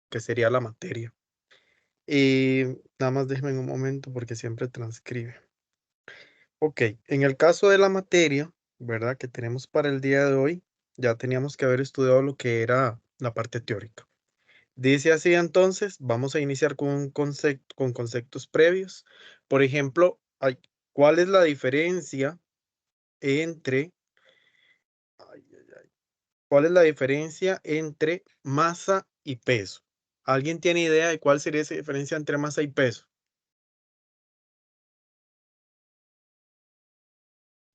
que sería la materia. Nada más déjenme un momento porque siempre transcribe. Ok, en el caso de la materia, ¿verdad? Que tenemos para el día de hoy, ya teníamos que haber estudiado lo que era la parte teórica. Dice así entonces, vamos a iniciar con un concepto, con conceptos previos. Por ejemplo, ¿cuál es la diferencia entre, ay, ay, ay, cuál es la diferencia entre masa y peso? ¿Alguien tiene idea de cuál sería esa diferencia entre masa y peso?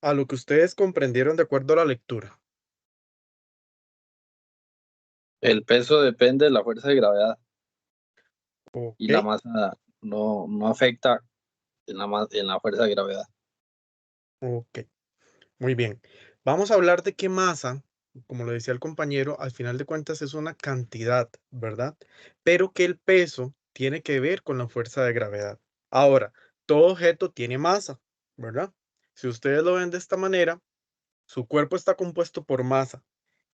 A lo que ustedes comprendieron de acuerdo a la lectura. El peso depende de la fuerza de gravedad y la Ok, masa no afecta en la fuerza de gravedad. ok, muy bien. Vamos a hablar de qué masa, como lo decía el compañero, al final de cuentas es una cantidad, ¿verdad? Pero que el peso tiene que ver con la fuerza de gravedad. Ahora, todo objeto tiene masa, ¿verdad? Si ustedes lo ven de esta manera, su cuerpo está compuesto por masa,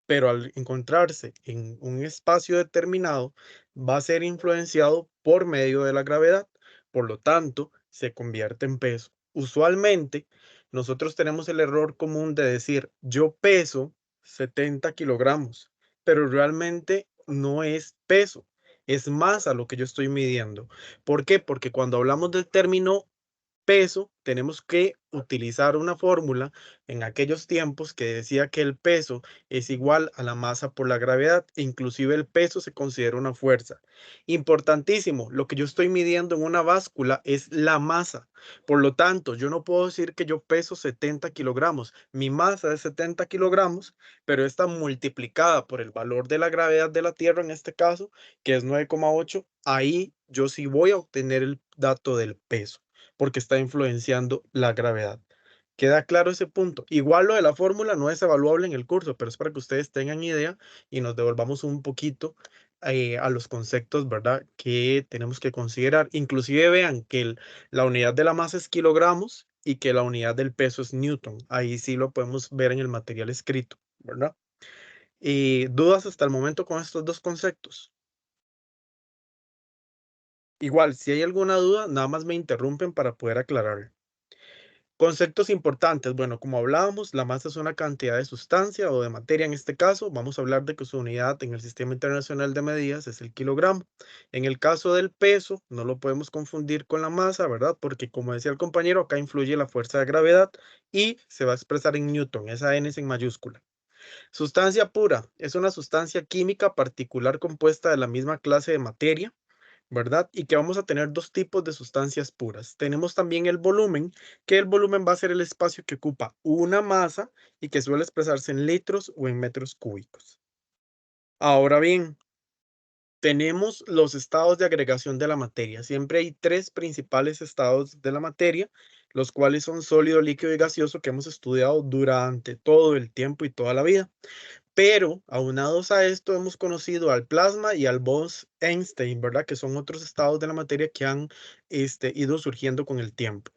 pero al encontrarse en un espacio determinado, va a ser influenciado por medio de la gravedad. Por lo tanto, se convierte en peso. Usualmente, nosotros tenemos el error común de decir, yo peso 70 kilogramos, pero realmente no es peso, es masa lo que yo estoy midiendo. ¿Por qué? Porque cuando hablamos del término peso, tenemos que utilizar una fórmula en aquellos tiempos que decía que el peso es igual a la masa por la gravedad, e inclusive el peso se considera una fuerza. Importantísimo, lo que yo estoy midiendo en una báscula es la masa. Por lo tanto, yo no puedo decir que yo peso 70 kilogramos. Mi masa es 70 kilogramos, pero está multiplicada por el valor de la gravedad de la Tierra en este caso, que es 9,8. Ahí yo sí voy a obtener el dato del peso porque está influenciando la gravedad. ¿Queda claro ese punto? Igual lo de la fórmula no es evaluable en el curso, pero es para que ustedes tengan idea y nos devolvamos un poquito a los conceptos, ¿verdad? Que tenemos que considerar. Inclusive vean que la unidad de la masa es kilogramos y que la unidad del peso es newton. Ahí sí lo podemos ver en el material escrito, ¿verdad? ¿Dudas hasta el momento con estos dos conceptos? Igual, si hay alguna duda, nada más me interrumpen para poder aclarar. Conceptos importantes. Bueno, como hablábamos, la masa es una cantidad de sustancia o de materia en este caso. Vamos a hablar de que su unidad en el Sistema Internacional de Medidas es el kilogramo. En el caso del peso, no lo podemos confundir con la masa, ¿verdad? Porque como decía el compañero, acá influye la fuerza de gravedad y se va a expresar en newton. Esa N es en mayúscula. Sustancia pura es una sustancia química particular compuesta de la misma clase de materia, ¿verdad? Y que vamos a tener dos tipos de sustancias puras. Tenemos también el volumen, que el volumen va a ser el espacio que ocupa una masa y que suele expresarse en litros o en metros cúbicos. Ahora bien, tenemos los estados de agregación de la materia. Siempre hay tres principales estados de la materia, los cuales son sólido, líquido y gaseoso, que hemos estudiado durante todo el tiempo y toda la vida. Pero aunados a esto hemos conocido al plasma y al Bose-Einstein, ¿verdad? Que son otros estados de la materia que han ido surgiendo con el tiempo.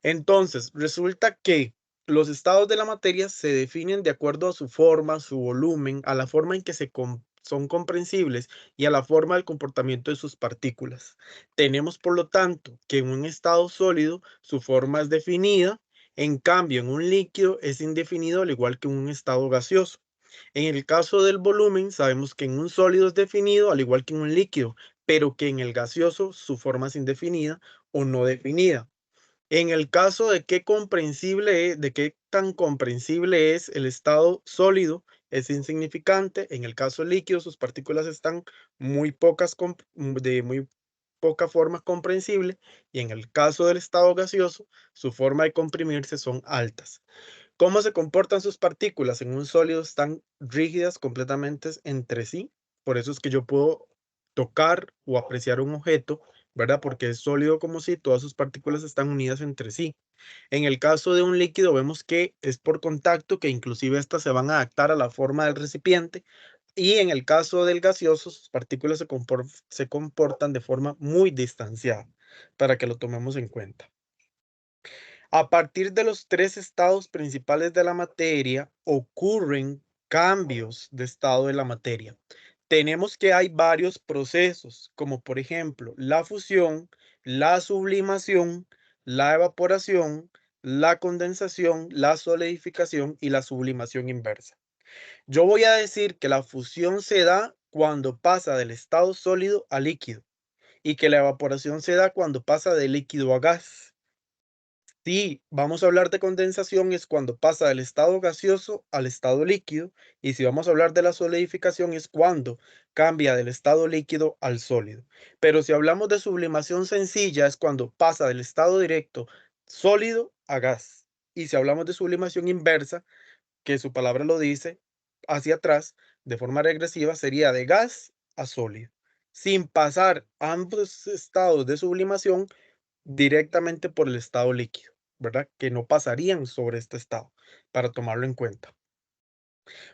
Entonces, resulta que los estados de la materia se definen de acuerdo a su forma, su volumen, a la forma en que son comprensibles y a la forma del comportamiento de sus partículas. Tenemos, por lo tanto, que en un estado sólido su forma es definida, en cambio en un líquido es indefinido al igual que en un estado gaseoso. En el caso del volumen, sabemos que en un sólido es definido al igual que en un líquido, pero que en el gaseoso su forma es indefinida o no definida. En el caso de qué comprensible de qué tan comprensible es el estado sólido, es insignificante. En el caso líquido, sus partículas están de muy poca forma comprensible. Y en el caso del estado gaseoso, su forma de comprimirse son altas. ¿Cómo se comportan sus partículas? En un sólido están rígidas completamente entre sí. Por eso es que yo puedo tocar o apreciar un objeto, ¿verdad? Porque es sólido como si todas sus partículas están unidas entre sí. En el caso de un líquido vemos que es por contacto, que inclusive estas se van a adaptar a la forma del recipiente. Y en el caso del gaseoso, sus partículas se comportan de forma muy distanciada, para que lo tomemos en cuenta. A partir de los tres estados principales de la materia, ocurren cambios de estado de la materia. tenemos que hay varios procesos, como por ejemplo la fusión, la sublimación, la evaporación, la condensación, la solidificación y la sublimación inversa. Yo voy a decir que la fusión se da cuando pasa del estado sólido a líquido y que la evaporación se da cuando pasa de líquido a gas. Si vamos a hablar de condensación es cuando pasa del estado gaseoso al estado líquido, y si vamos a hablar de la solidificación es cuando cambia del estado líquido al sólido. Pero si hablamos de sublimación sencilla es cuando pasa del estado directo sólido a gas. Y si hablamos de sublimación inversa, que su palabra lo dice, hacia atrás, de forma regresiva, sería de gas a sólido, sin pasar ambos estados de sublimación directamente por el estado líquido, ¿verdad? Que no pasarían sobre este estado, para tomarlo en cuenta.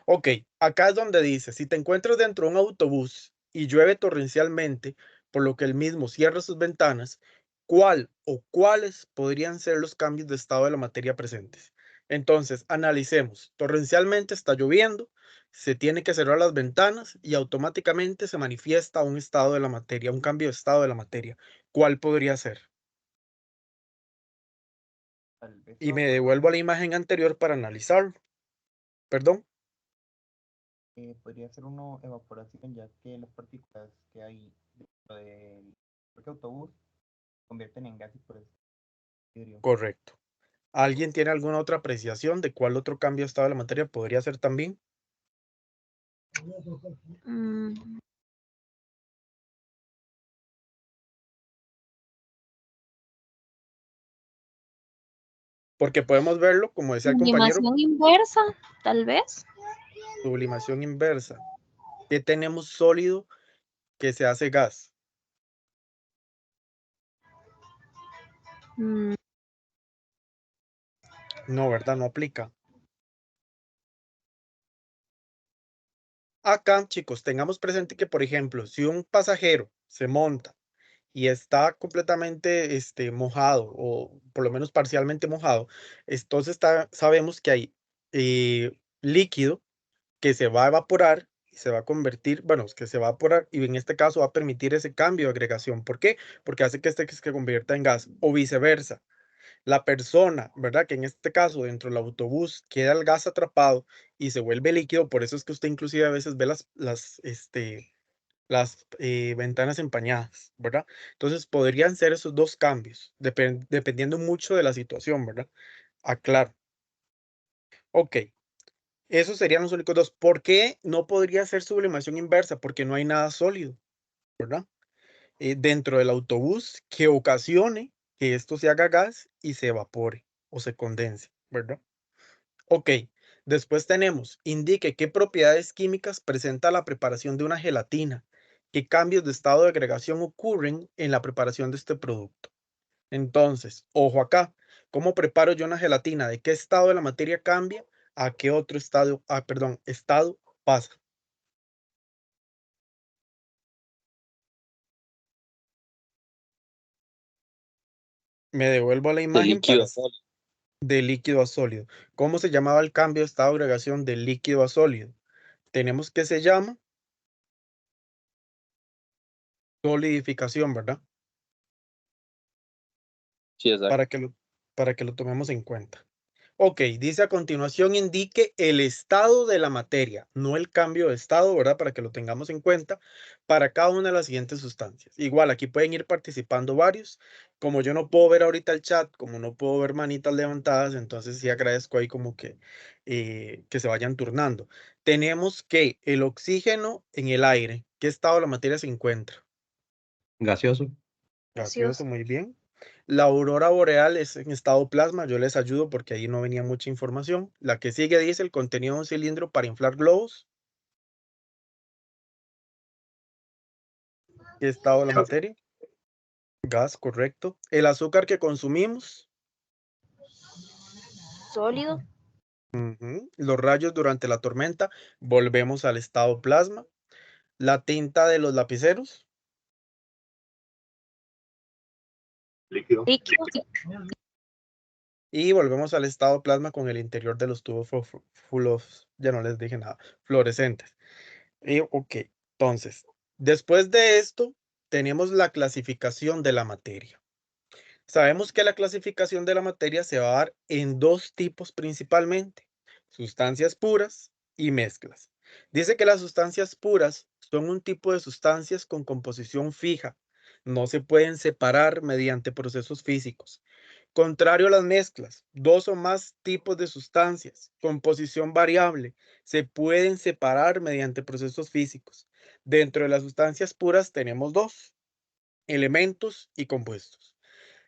Ok, acá es donde dice, si te encuentras dentro de un autobús y llueve torrencialmente, por lo que el mismo cierra sus ventanas, ¿cuál o cuáles podrían ser los cambios de estado de la materia presentes? Entonces, analicemos. Torrencialmente está lloviendo, se tiene que cerrar las ventanas y automáticamente se manifiesta un estado de la materia, un cambio de estado de la materia. ¿Cuál podría ser? Tal vez Y me devuelvo a la imagen anterior para analizarlo. Perdón. podría ser una evaporación, ya que las partículas que hay dentro del propio autobús se convierten en gas y por eso vidrio. Correcto. ¿Alguien tiene alguna otra apreciación de cuál otro cambio de estado de la materia podría ser también? Porque podemos verlo, como decía el compañero, Sublimación inversa, tal vez. sublimación inversa. ¿Qué tenemos sólido que se hace gas? Mm, No, ¿verdad? No aplica. Acá, chicos, tengamos presente que, por ejemplo, si un pasajero se monta y está completamente mojado o por lo menos parcialmente mojado, entonces sabemos que hay líquido que se va a evaporar y se va a convertir, bueno, es que se va a evaporar y en este caso va a permitir ese cambio de agregación. ¿Por qué? Porque hace que se convierta en gas o viceversa. La persona, ¿verdad? Que en este caso dentro del autobús queda el gas atrapado y se vuelve líquido, por eso es que usted inclusive a veces ve las ventanas empañadas, ¿verdad? Entonces podrían ser esos dos cambios, dependiendo mucho de la situación, ¿verdad? Aclaro. Ok, esos serían los únicos dos. ¿Por qué no podría ser sublimación inversa? Porque no hay nada sólido, ¿verdad? Dentro del autobús que ocasione que esto se haga gas y se evapore o se condense, ¿verdad? Ok, después tenemos, indique qué propiedades químicas presenta la preparación de una gelatina, qué cambios de estado de agregación ocurren en la preparación de este producto. Entonces, ojo acá, ¿cómo preparo yo una gelatina? ¿De qué estado de la materia cambia? ¿A qué otro estado, estado pasa? Me devuelvo a la De imagen líquido para a sólido. de líquido a sólido. ¿Cómo se llamaba el cambio de estado de agregación de líquido a sólido? Tenemos que se llama solidificación, ¿verdad? Sí, exacto. Para que lo tomemos en cuenta. Ok, dice a continuación indique el estado de la materia, no el cambio de estado, ¿verdad? Para que lo tengamos en cuenta para cada una de las siguientes sustancias. Igual, aquí pueden ir participando varios. Como yo no puedo ver ahorita el chat, como no puedo ver manitas levantadas, entonces sí agradezco ahí como que se vayan turnando. Tenemos que el oxígeno en el aire, ¿qué estado de la materia se encuentra? Gaseoso. Gaseoso, muy bien. La aurora boreal es en estado plasma, yo les ayudo porque ahí no venía mucha información. La que sigue dice el contenido de un cilindro para inflar globos. ¿Qué estado de la materia? Gas, correcto. El azúcar que consumimos. sólido. Los rayos durante la tormenta, volvemos al estado plasma. La tinta de los lapiceros. Líquido. Líquido. Y volvemos al estado plasma con el interior de los tubos ya no les dije nada, fluorescentes. Ok, Entonces, después de esto, tenemos la clasificación de la materia. Sabemos que la clasificación de la materia se va a dar en dos tipos principalmente, sustancias puras y mezclas. Dice que las sustancias puras son un tipo de sustancias con composición fija, no se pueden separar mediante procesos físicos. Contrario a las mezclas, dos o más tipos de sustancias, composición variable, se pueden separar mediante procesos físicos. Dentro de las sustancias puras tenemos dos, elementos y compuestos.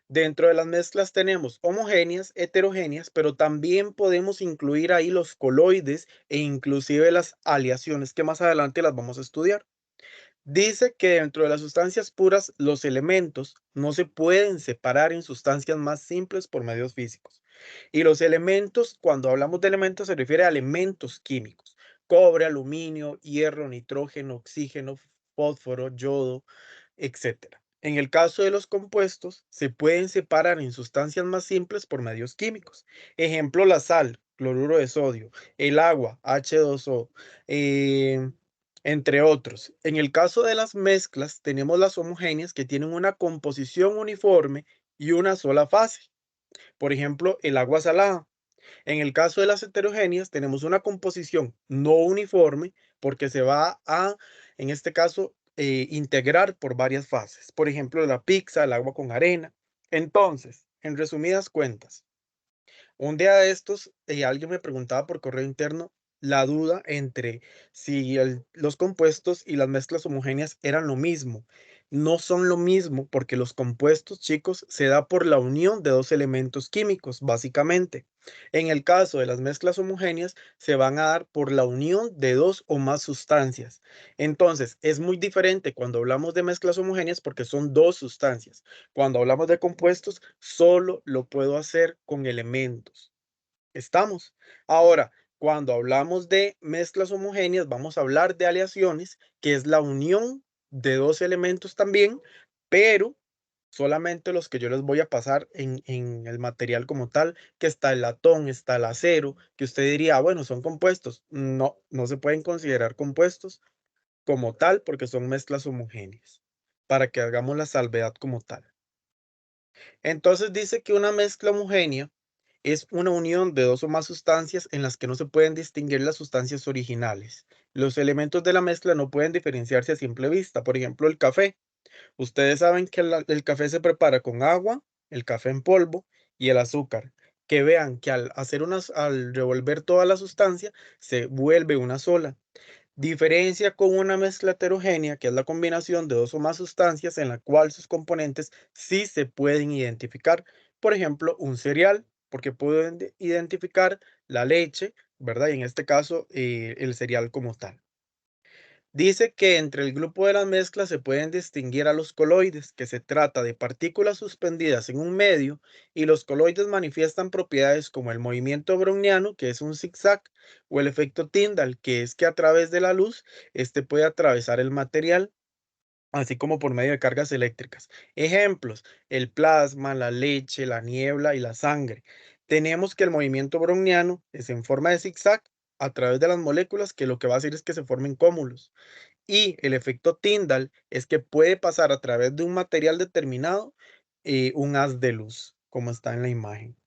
Dentro de las mezclas tenemos homogéneas, heterogéneas, pero también podemos incluir ahí los coloides e inclusive las aleaciones que más adelante las vamos a estudiar. Dice que dentro de las sustancias puras los elementos no se pueden separar en sustancias más simples por medios físicos. Y los elementos, cuando hablamos de elementos, se refiere a elementos químicos. Cobre, aluminio, hierro, nitrógeno, oxígeno, fósforo, yodo, etcétera. En el caso de los compuestos, se pueden separar en sustancias más simples por medios químicos. Ejemplo, la sal, cloruro de sodio, el agua, H2O, entre otros. En el caso de las mezclas, tenemos las homogéneas que tienen una composición uniforme y una sola fase. Por ejemplo, el agua salada. En el caso de las heterogéneas, tenemos una composición no uniforme porque se va a, en este caso, integrar por varias fases. Por ejemplo, la pizza, el agua con arena. Entonces, en resumidas cuentas, un día de estos, alguien me preguntaba por correo interno la duda entre si los compuestos y las mezclas homogéneas eran lo mismo. No son lo mismo porque los compuestos, chicos, se da por la unión de dos elementos químicos, básicamente. En el caso de las mezclas homogéneas, se van a dar por la unión de dos o más sustancias. Entonces, es muy diferente cuando hablamos de mezclas homogéneas porque son dos sustancias. Cuando hablamos de compuestos, solo lo puedo hacer con elementos. ¿Estamos? Ahora, cuando hablamos de mezclas homogéneas, vamos a hablar de aleaciones, que es la unión de dos elementos también, pero solamente los que yo les voy a pasar en el material como tal, que está el latón, está el acero, que usted diría, bueno, son compuestos. No, no se pueden considerar compuestos como tal porque son mezclas homogéneas, para que hagamos la salvedad como tal. Entonces dice que una mezcla homogénea es una unión de dos o más sustancias en las que no se pueden distinguir las sustancias originales. Los elementos de la mezcla no pueden diferenciarse a simple vista. Por ejemplo, el café. Ustedes saben que el café se prepara con agua, el café en polvo y el azúcar. Que vean que al revolver toda la sustancia se vuelve una sola. Diferencia con una mezcla heterogénea, que es la combinación de dos o más sustancias en la cual sus componentes sí se pueden identificar. Por ejemplo, un cereal, porque puedo identificar la leche, ¿verdad? Y en este caso, el cereal como tal. Dice que entre el grupo de las mezclas se pueden distinguir a los coloides, que se trata de partículas suspendidas en un medio, y los coloides manifiestan propiedades como el movimiento browniano, que es un zigzag, o el efecto Tyndall, que es que a través de la luz, este puede atravesar el material, así como por medio de cargas eléctricas. Ejemplos, el plasma, la leche, la niebla y la sangre. Tenemos que el movimiento browniano es en forma de zigzag a través de las moléculas, que lo que va a hacer es que se formen cúmulos. Y el efecto Tyndall es que puede pasar a través de un material determinado un haz de luz, como está en la imagen.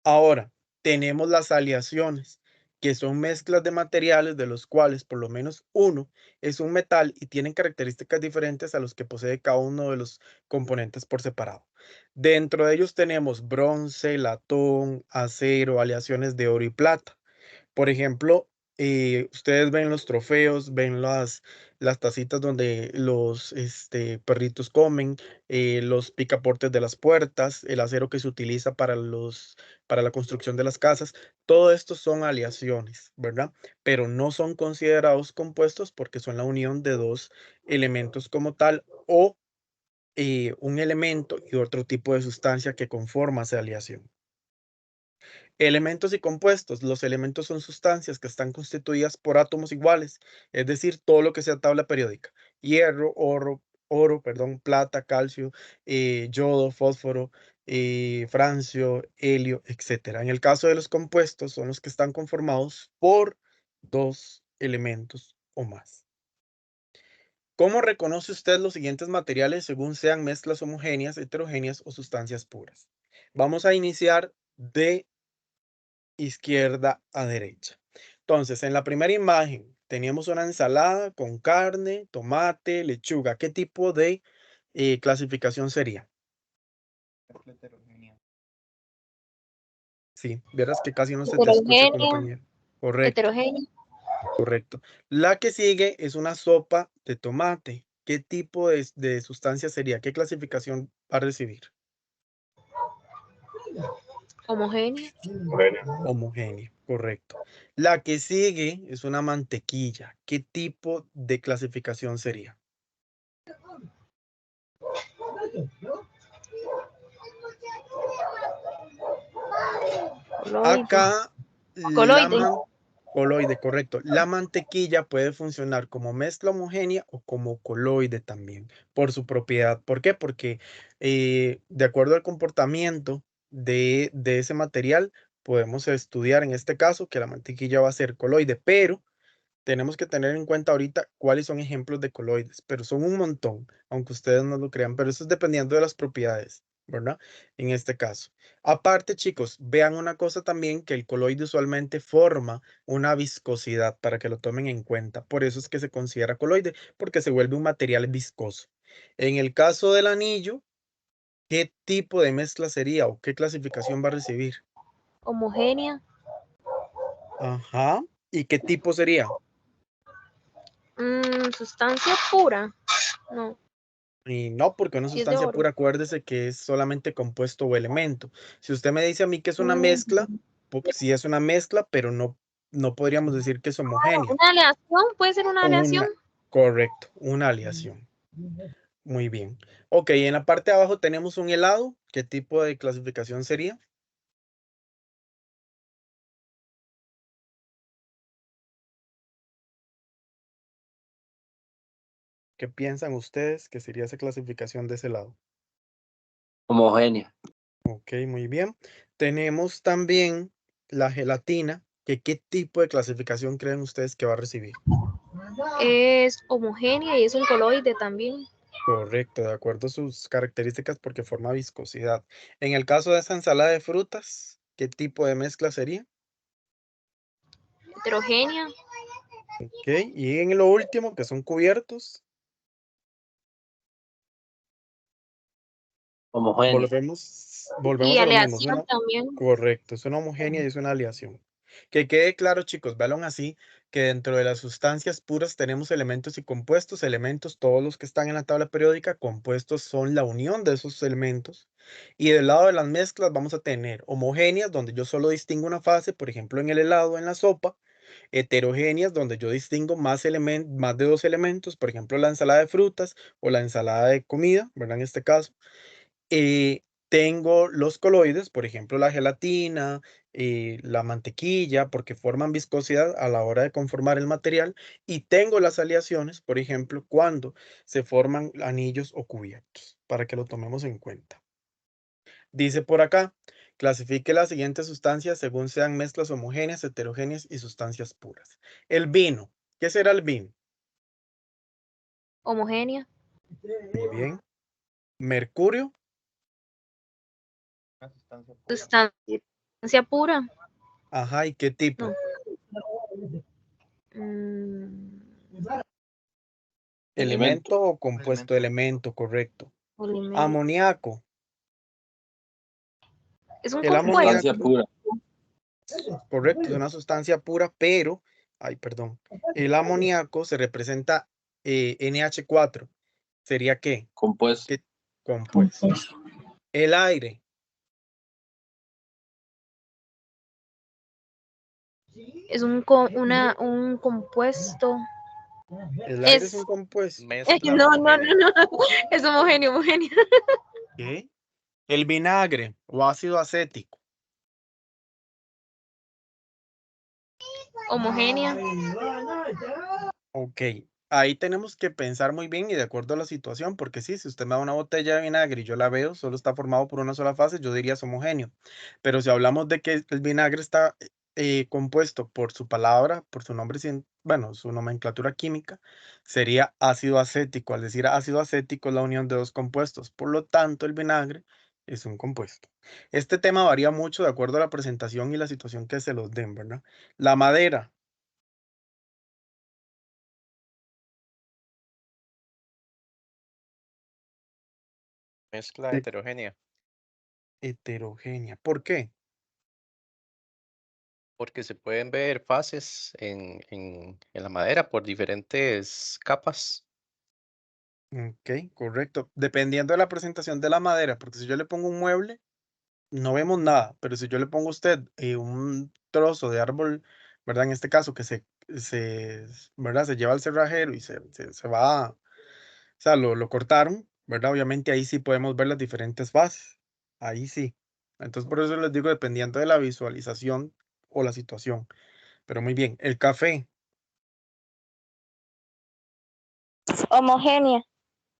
Ahora, tenemos las aleaciones, que son mezclas de materiales de los cuales por lo menos uno es un metal y tienen características diferentes a los que posee cada uno de los componentes por separado. Dentro de ellos tenemos bronce, latón, acero, aleaciones de oro y plata. Por ejemplo, ustedes ven los trofeos, ven las tacitas donde los perritos comen, los picaportes de las puertas, el acero que se utiliza para la construcción de las casas. Todo esto son aleaciones, ¿verdad? Pero no son considerados compuestos porque son la unión de dos elementos como tal o un elemento y otro tipo de sustancia que conforma esa aleación. Elementos y compuestos. Los elementos son sustancias que están constituidas por átomos iguales, es decir, todo lo que sea tabla periódica. Hierro, plata, calcio, yodo, fósforo, francio, helio, etc. En el caso de los compuestos, son los que están conformados por dos elementos o más. ¿Cómo reconoce usted los siguientes materiales según sean mezclas homogéneas, heterogéneas o sustancias puras? Vamos a iniciar de izquierda a derecha. Entonces, en la primera imagen teníamos una ensalada con carne, tomate, lechuga. ¿Qué tipo de clasificación sería? Mezcla heterogénea. Sí, verás que casi no se te escucha, Heterogénea. compañero. Correcto, Heterogénea. correcto. La que sigue es una sopa de tomate. ¿Qué tipo de sustancia sería? ¿Qué clasificación va a recibir? Homogénea. Homogénea, correcto. La que sigue es una mantequilla. ¿Qué tipo de clasificación sería? Coloide. Acá la Coloide. coloide, correcto. La mantequilla puede funcionar como mezcla homogénea o como coloide también, por su propiedad. ¿Por qué? Porque de acuerdo al comportamiento de ese material, podemos estudiar en este caso que la mantequilla va a ser coloide, pero tenemos que tener en cuenta ahorita cuáles son ejemplos de coloides, pero son un montón, aunque ustedes no lo crean, pero eso es dependiendo de las propiedades, ¿verdad? En este caso. Aparte, chicos, vean una cosa también, que el coloide usualmente forma una viscosidad, para que lo tomen en cuenta. Por eso es que se considera coloide, porque se vuelve un material viscoso. En el caso del anillo, ¿qué tipo de mezcla sería o qué clasificación va a recibir? Homogénea. Ajá. ¿Y qué tipo sería? Sustancia pura. No, Y no, porque una si es de sustancia oro. pura, acuérdese que es solamente compuesto o elemento. Si usted me dice a mí que es una mezcla, sí es una mezcla, pero no podríamos decir que es homogénea. Una aleación, puede ser una aleación. Correcto, una aleación. Muy bien. Ok, en la parte de abajo tenemos un helado. ¿Qué tipo de clasificación sería? ¿Qué piensan ustedes que sería esa clasificación de ese helado? Homogénea. Ok, muy bien. Tenemos también la gelatina. ¿Qué tipo de clasificación creen ustedes que va a recibir? Es homogénea y es un coloide también. Correcto, de acuerdo a sus características porque forma viscosidad. En el caso de esa ensalada de frutas, ¿qué tipo de mezcla sería? Heterogénea. Ok, y en lo último, que son cubiertos, Homogénea. volvemos Y a lo mismo. aleación también. Correcto, es una homogénea y es una aleación. Que quede claro, chicos, vean así, que dentro de las sustancias puras tenemos elementos y compuestos. Elementos, todos los que están en la tabla periódica, compuestos son la unión de esos elementos. Y del lado de las mezclas vamos a tener homogéneas, donde yo solo distingo una fase, por ejemplo, en el helado, en la sopa. Heterogéneas, donde yo distingo más de dos elementos, por ejemplo, la ensalada de frutas o la ensalada de comida, ¿verdad? En este caso. Tengo los coloides, por ejemplo, la gelatina, la mantequilla, porque forman viscosidad a la hora de conformar el material. Y tengo las aleaciones, por ejemplo, cuando se forman anillos o cubiertos, para que lo tomemos en cuenta. Dice por acá, clasifique las siguientes sustancias según sean mezclas homogéneas, heterogéneas y sustancias puras. El vino, ¿qué será el vino? Homogénea. Muy bien. Mercurio, Una sustancia pura. Sustancia pura. ajá, ¿y qué tipo? No. Elemento o compuesto, Elemento. elemento, correcto. Elemento. Amoníaco. Es un El compuesto. Sustancia amoníaco, pura. correcto, es una sustancia pura, pero, perdón, el amoníaco se representa NH4. ¿Sería qué? Compuesto. ¿Qué compuesto? El aire. Es un compuesto. El aire es un compuesto. No, es homogéneo, homogéneo. ¿Qué? El vinagre o ácido acético. Homogénea. Ok, ahí tenemos que pensar muy bien y de acuerdo a la situación, porque sí, si usted me da una botella de vinagre y yo la veo, solo está formado por una sola fase, yo diría es homogéneo. Pero si hablamos de que el vinagre está compuesto por su palabra, por su nombre bueno, su nomenclatura química sería ácido acético. Al decir ácido acético es la unión de dos compuestos, por lo tanto el vinagre es un compuesto. Este tema varía mucho de acuerdo a la presentación y la situación que se los den, ¿verdad? La madera, Mezcla Eh, heterogénea, heterogénea. ¿Por qué? porque se pueden ver fases en la madera por diferentes capas. Ok, correcto. Dependiendo de la presentación de la madera, porque si yo le pongo un mueble, no vemos nada, pero si yo le pongo a usted un trozo de árbol, ¿verdad? En este caso, que ¿verdad? Se lleva al cerrajero y se va, o sea, lo cortaron, ¿verdad? Obviamente ahí sí podemos ver las diferentes fases, ahí sí. Entonces, por eso les digo, dependiendo de la visualización o la situación. Pero muy bien, el café, Homogénea.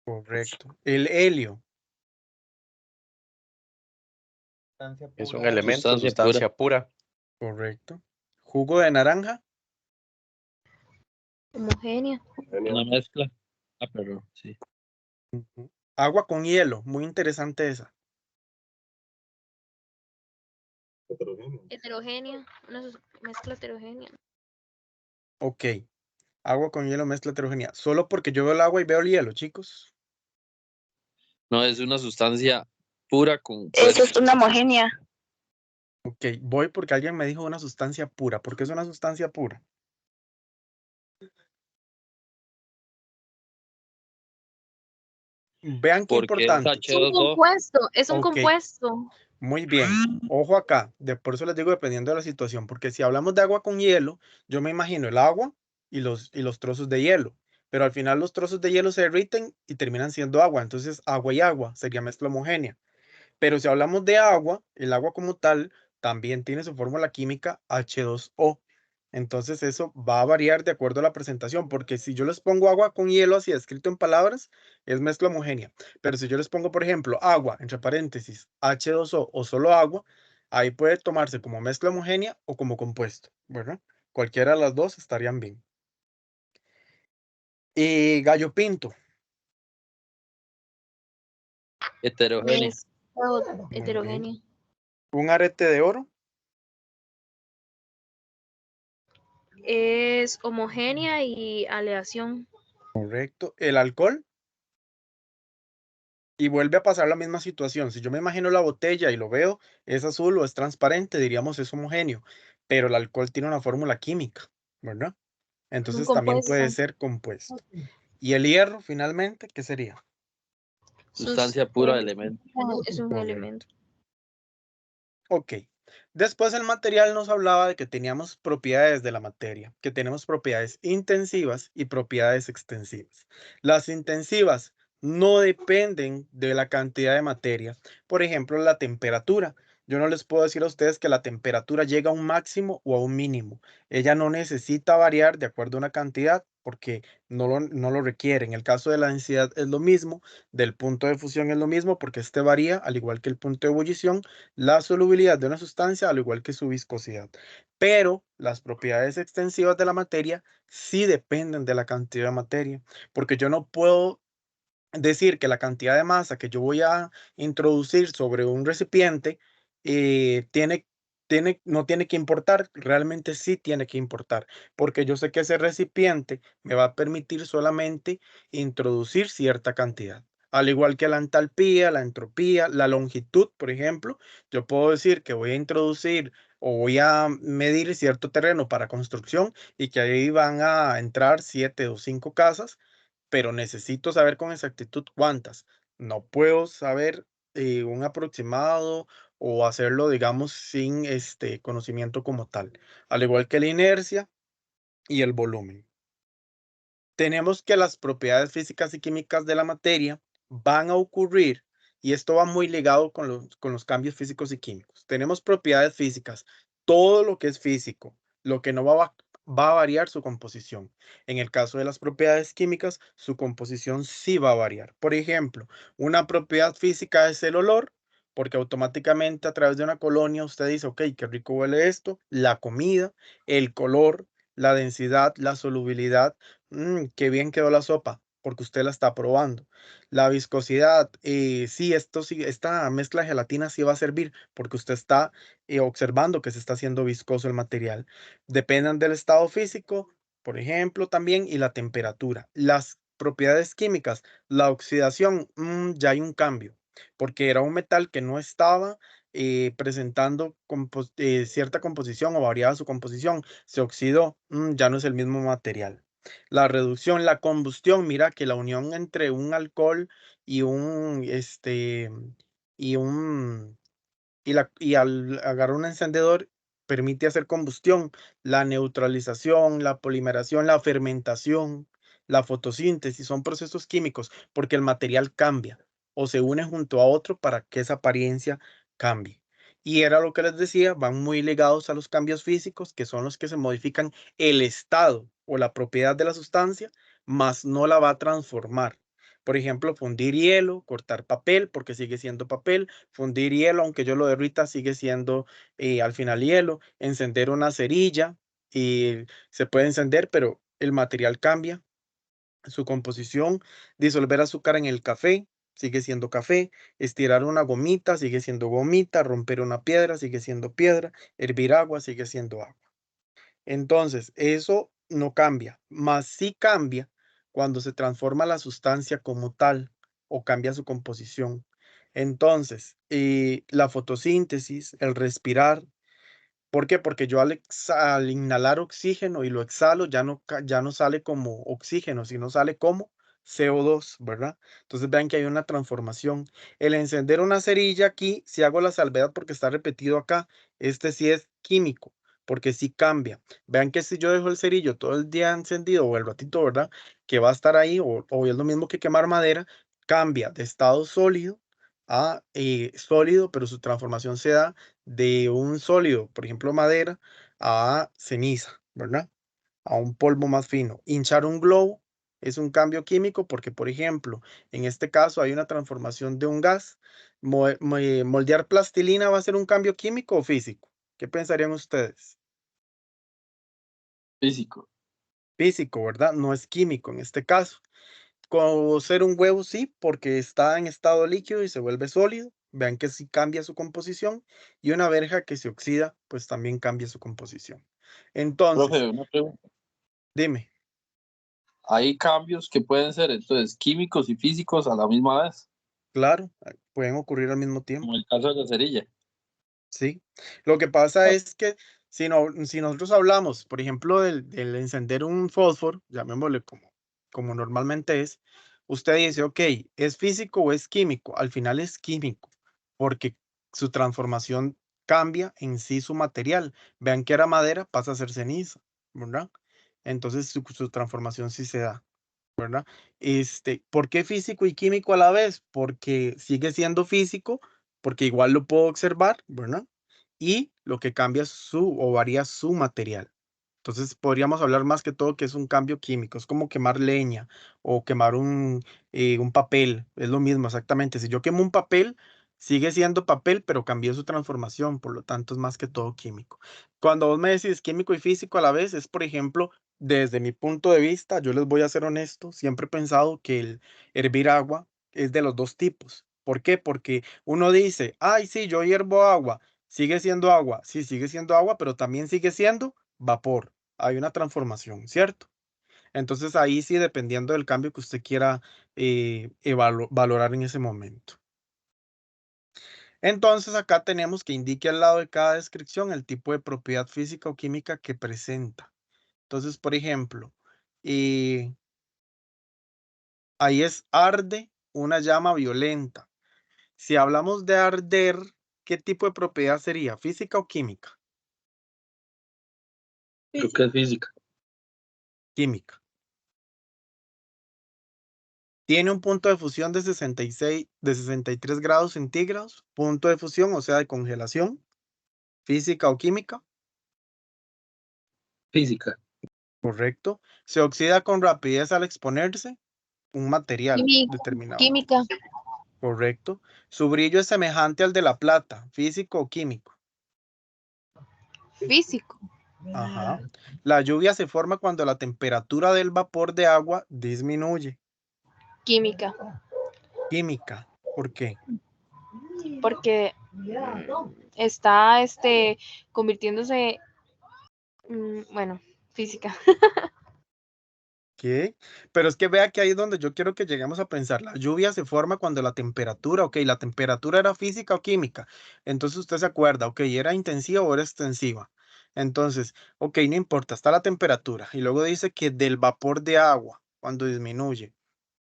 correcto. El helio, Sustancia Es un pura. elemento, Sustancia pura. sustancia pura. correcto. Jugo de naranja, Homogénea. Una mezcla. Ah, pero sí. ujú. Agua con hielo, muy interesante esa. Heterogénea. Una mezcla heterogénea. Ok. Agua con hielo, mezcla heterogénea. Solo porque yo veo el agua y veo el hielo, chicos. No, es una sustancia pura con Eso es una homogénea. Ok, voy porque alguien me dijo una sustancia pura. ¿Por qué es una sustancia pura? Vean qué porque es importante. Es un H2O. compuesto. Es un Ok, compuesto. muy bien. Ojo acá. Por eso les digo dependiendo de la situación. Porque si hablamos de agua con hielo, yo me imagino el agua y los trozos de hielo. Pero al final los trozos de hielo se derriten y terminan siendo agua. Entonces agua y agua sería mezcla homogénea. Pero si hablamos de agua, el agua como tal también tiene su fórmula química H2O. Entonces eso va a variar de acuerdo a la presentación, porque si yo les pongo agua con hielo así escrito en palabras, es mezcla homogénea. Pero si yo les pongo, por ejemplo, agua, entre paréntesis, H2O o solo agua, ahí puede tomarse como mezcla homogénea o como compuesto, ¿verdad? Cualquiera de las dos estarían bien. Y gallo pinto. Heterogénea. Mezcla Muy bien. heterogénea. Un arete de oro. Es homogénea y aleación. Correcto. El alcohol. Y vuelve a pasar la misma situación. Si yo me imagino la botella y lo veo, es azul o es transparente, diríamos es homogéneo, pero el alcohol tiene una fórmula química, ¿verdad? Es un Entonces también puede compuesto. ser compuesto. Y el hierro, finalmente, ¿qué sería? Sustancia pura de elemento. Es un Correcto. elemento. Ok. Después el material nos hablaba de que teníamos propiedades de la materia, que tenemos propiedades intensivas y propiedades extensivas. Las intensivas no dependen de la cantidad de materia. Por ejemplo, la temperatura. Yo no les puedo decir a ustedes que la temperatura llega a un máximo o a un mínimo. Ella no necesita variar de acuerdo a una cantidad porque no lo requiere. En el caso de la densidad es lo mismo, del punto de fusión es lo mismo porque este varía al igual que el punto de ebullición la solubilidad de una sustancia, al igual que su viscosidad. Pero las propiedades extensivas de la materia sí dependen de la cantidad de materia, porque yo no puedo decir que la cantidad de masa que yo voy a introducir sobre un recipiente no tiene que importar, realmente sí tiene que importar, porque yo sé que ese recipiente me va a permitir solamente introducir cierta cantidad. Al igual que la entalpía, la entropía, la longitud, por ejemplo, yo puedo decir que voy a introducir o voy a medir cierto terreno para construcción y que ahí van a entrar 7 o 5 casas, pero necesito saber con exactitud cuántas. No puedo saber un aproximado o hacerlo, digamos, sin este conocimiento como tal. Al igual que la inercia y el volumen. Tenemos que las propiedades físicas y químicas de la materia van a ocurrir, y esto va muy ligado con los cambios físicos y químicos. Tenemos propiedades físicas, todo lo que es físico, lo que no va a variar su composición. En el caso de las propiedades químicas, su composición sí va a variar. Por ejemplo, una propiedad física es el olor, porque automáticamente a través de una colonia usted dice, ok, qué rico huele esto, la comida, el color, la densidad, la solubilidad. Qué bien quedó la sopa, porque usted la está probando. La viscosidad, sí, esta mezcla de gelatina sí va a servir, porque usted está observando que se está haciendo viscoso el material. Dependen del estado físico, por ejemplo, también, y la temperatura. Las propiedades químicas, la oxidación, ya hay un cambio, porque era un metal que no estaba presentando cierta composición o variaba su composición, se oxidó, ya no es el mismo material. La reducción, la combustión, mira que la unión entre un alcohol y y al agarrar un encendedor permite hacer combustión, la neutralización, la polimeración, la fermentación, la fotosíntesis, son procesos químicos porque el material cambia o se une junto a otro para que esa apariencia cambie. Y era lo que les decía, van muy ligados a los cambios físicos, que son los que se modifican el estado o la propiedad de la sustancia, mas no la va a transformar. Por ejemplo, fundir hielo, cortar papel, porque sigue siendo papel, fundir hielo, aunque yo lo derrita, sigue siendo al final hielo, encender una cerilla y se puede encender, pero el material cambia, su composición, disolver azúcar en el café, sigue siendo café, estirar una gomita, sigue siendo gomita, romper una piedra, sigue siendo piedra, hervir agua, sigue siendo agua. Entonces, eso no cambia, más sí cambia cuando se transforma la sustancia como tal o cambia su composición. Entonces, la fotosíntesis, el respirar, ¿por qué? Porque yo al inhalar oxígeno y lo exhalo, ya no sale como oxígeno, sino sale como CO2, ¿verdad? Entonces vean que hay una transformación. El encender una cerilla aquí, si hago la salvedad porque está repetido acá, este sí es químico, porque sí cambia. Vean que si yo dejo el cerillo todo el día encendido o el ratito, ¿verdad? Que va a estar ahí, o es lo mismo que quemar madera, cambia de estado sólido a sólido, pero su transformación se da de un sólido, por ejemplo, madera, a ceniza, ¿verdad? A un polvo más fino. Hinchar un globo es un cambio químico porque, por ejemplo, en este caso hay una transformación de un gas. Moldear plastilina va a ser un cambio químico o físico. ¿Qué pensarían ustedes? Físico. Físico, ¿verdad? No es químico en este caso. Cocer un huevo sí, porque está en estado líquido y se vuelve sólido. Vean que sí cambia su composición. Y una verja que se oxida, pues también cambia su composición. Entonces, Profe, una pregunta. dime, Hay cambios que pueden ser entonces químicos y físicos a la misma vez, claro, pueden ocurrir al mismo tiempo. como el caso de la cerilla. Sí. Lo que pasa Ah, es que si nosotros hablamos, por ejemplo, del encender un fósforo, llamémosle como normalmente es, usted dice, ok, ¿es físico o es químico? Al final es químico, porque su transformación cambia en sí su material. Vean que era madera, pasa a ser ceniza, ¿verdad? Entonces su transformación sí se da, ¿verdad? ¿Por qué físico y químico a la vez? Porque sigue siendo físico, porque igual lo puedo observar, ¿verdad? Y lo que cambia o varía su material. Entonces podríamos hablar más que todo que es un cambio químico, es como quemar leña o quemar un papel, es lo mismo exactamente. Si yo quemo un papel, sigue siendo papel, pero cambió su transformación, por lo tanto es más que todo químico. Cuando vos me decís químico y físico a la vez, es por ejemplo, desde mi punto de vista, yo les voy a ser honesto, siempre he pensado que el hervir agua es de los dos tipos. ¿Por qué? Porque uno dice, ay, sí, yo hiervo agua, sigue siendo agua, sí, sigue siendo agua, pero también sigue siendo vapor. Hay una transformación, ¿cierto? Entonces ahí sí, dependiendo del cambio que usted quiera valorar en ese momento. Entonces acá tenemos que indique al lado de cada descripción el tipo de propiedad física o química que presenta. Entonces, por ejemplo, ahí es arde una llama violenta. Si hablamos de arder, ¿qué tipo de propiedad sería? ¿Física o química? Creo que es física. Química. Tiene un punto de fusión de 63 grados centígrados, punto de fusión, o sea, de congelación, física o química, Física. correcto. Se oxida con rapidez al exponerse, un material determinado, Química, correcto. Su brillo es semejante al de la plata, físico o químico, físico, Ajá. La lluvia se forma cuando la temperatura del vapor de agua disminuye. Química, Química. ¿Por qué? porque está convirtiéndose, bueno, física. ¿Qué? Pero es que vea que ahí es donde yo quiero que lleguemos a pensar. La lluvia se forma cuando la temperatura, ok, la temperatura era física o química. Entonces usted se acuerda, ok, ¿era intensiva o era extensiva? Entonces, ok, no importa, está la temperatura. Y luego dice que del vapor de agua, cuando disminuye.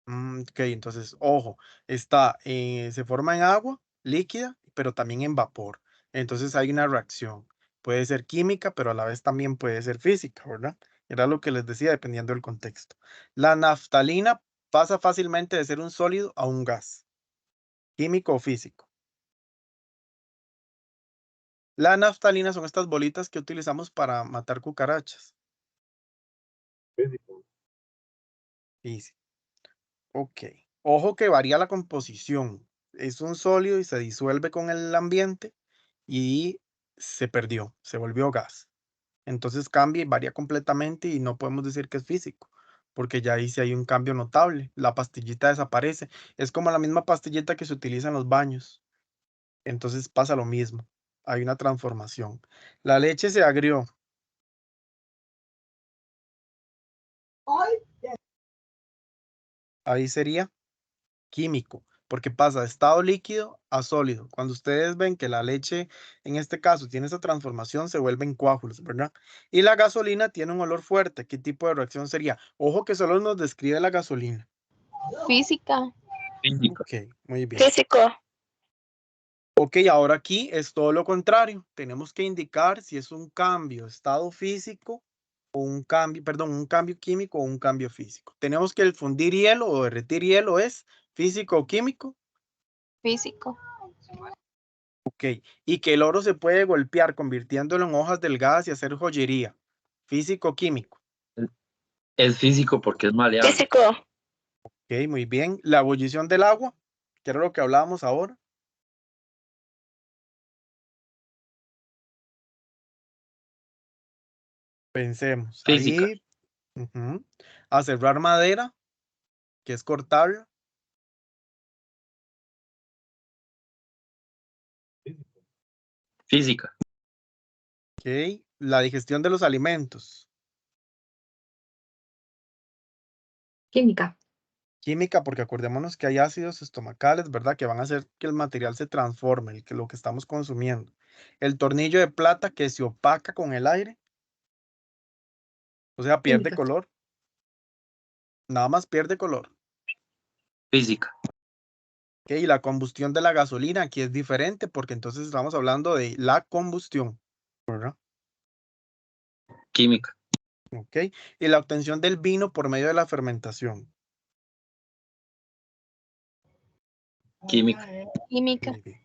Ok, entonces, ojo, se forma en agua líquida, pero también en vapor. Entonces hay una reacción. Puede ser química, pero a la vez también puede ser física, ¿verdad? Era lo que les decía, dependiendo del contexto. La naftalina pasa fácilmente de ser un sólido a un gas, químico o físico. La naftalina son estas bolitas que utilizamos para matar cucarachas. Físico. Ok. Ojo que varía la composición. Es un sólido y se disuelve con el ambiente y se perdió, se volvió gas. Entonces cambia y varía completamente y no podemos decir que es físico, porque ya ahí sí hay un cambio notable. La pastillita desaparece. Es como la misma pastillita que se utiliza en los baños. Entonces pasa lo mismo. Hay una transformación. La leche se agrió. Ahí sería químico, porque pasa de estado líquido a sólido. Cuando ustedes ven que la leche, en este caso, tiene esa transformación, se vuelven coágulos, ¿verdad? Y la gasolina tiene un olor fuerte. ¿Qué tipo de reacción sería? Ojo que solo nos describe la gasolina. Física. Física. Ok, muy bien. Físico. Ok, ahora aquí es todo lo contrario. Tenemos que indicar si es un cambio, estado físico o un cambio, perdón, un cambio químico o un cambio físico. Tenemos que el fundir hielo o derretir hielo es físico o químico. Físico. Ok, y que el oro se puede golpear convirtiéndolo en hojas delgadas y hacer joyería. Físico, químico. Es físico porque es maleable. Físico. Ok, muy bien. La ebullición del agua, que era lo que hablábamos ahora. Pensemos. Física. Ahí, ujú. A cerrar madera, que es cortarla. Física. Ok, la digestión de los alimentos. Química. Química, porque acordémonos que hay ácidos estomacales, ¿verdad? Que van a hacer que el material se transforme, lo que estamos consumiendo. El tornillo de plata que se opaca con el aire, o sea, pierde Química. color. Nada más pierde color. Física. Ok, y la combustión de la gasolina aquí es diferente porque entonces estamos hablando de la combustión, ¿verdad? Química. Ok, y la obtención del vino por medio de la fermentación. Química. Química. Muy bien.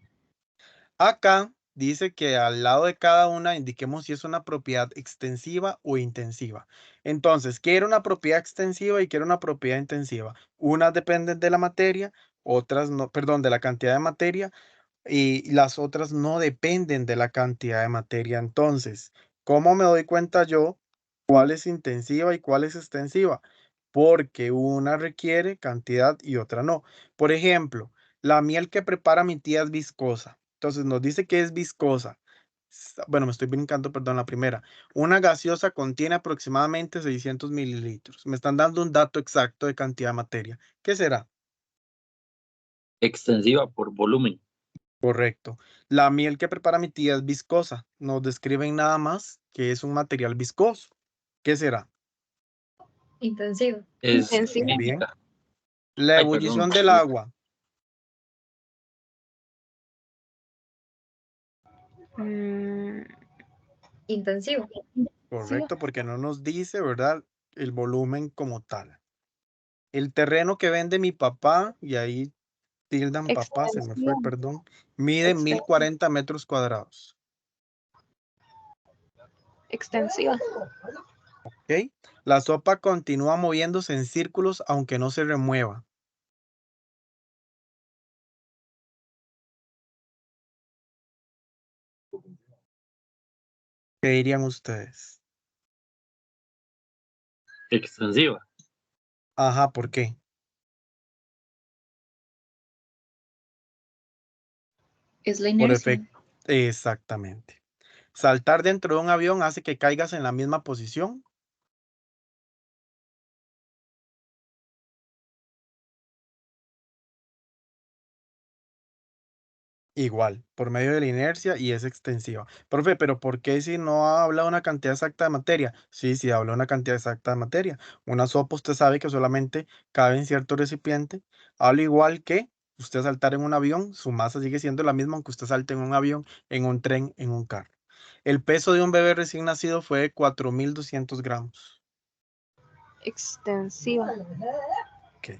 Acá dice que al lado de cada una indiquemos si es una propiedad extensiva o intensiva. Entonces, quiero una propiedad extensiva y quiero una propiedad intensiva. Unas dependen de la materia, otras no, perdón, de la cantidad de materia y las otras no dependen de la cantidad de materia. Entonces, ¿cómo me doy cuenta yo cuál es intensiva y cuál es extensiva? Porque una requiere cantidad y otra no. Por ejemplo, la miel que prepara mi tía es viscosa. Entonces nos dice que es viscosa. Bueno, me estoy brincando, perdón, la primera. Una gaseosa contiene aproximadamente 600 mililitros. Me están dando un dato exacto de cantidad de materia. ¿Qué será? Extensiva por volumen. Correcto. La miel que prepara mi tía es viscosa. Nos describen nada más que es un material viscoso. ¿Qué será? Intensivo. Es Intensiva. Muy bien. física. La Ay, perdón. ebullición del agua. Mm, Intensivo. Correcto, porque no nos dice, ¿verdad? El volumen como tal. El terreno que vende mi papá, y ahí tildan papá, se me fue, Extensiva. perdón, mide Exten- 1040 metros cuadrados. Extensiva. ¿Ok? La sopa continúa moviéndose en círculos aunque no se remueva. ¿Qué dirían ustedes? Extensiva. Ajá, ¿por qué? Es la Por inercia. efecto. Exactamente. Saltar dentro de un avión hace que caigas en la misma posición. Igual, por medio de la inercia y es extensiva. Profe, pero ¿por qué si no habla una cantidad exacta de materia? Sí, sí habla una cantidad exacta de materia. Una sopa usted sabe que solamente cabe en cierto recipiente. Al igual que usted saltar en un avión, su masa sigue siendo la misma aunque usted salte en un avión, en un tren, en un carro. El peso de un bebé recién nacido fue de 4.200 gramos. Extensiva. Ok.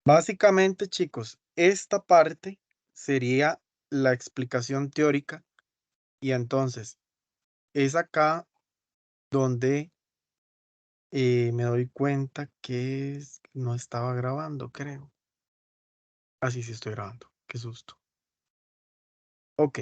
Básicamente, chicos, esta parte sería la explicación teórica y entonces es acá donde me doy cuenta que no estaba grabando, creo. Así sí estoy grabando. Qué susto. Ok,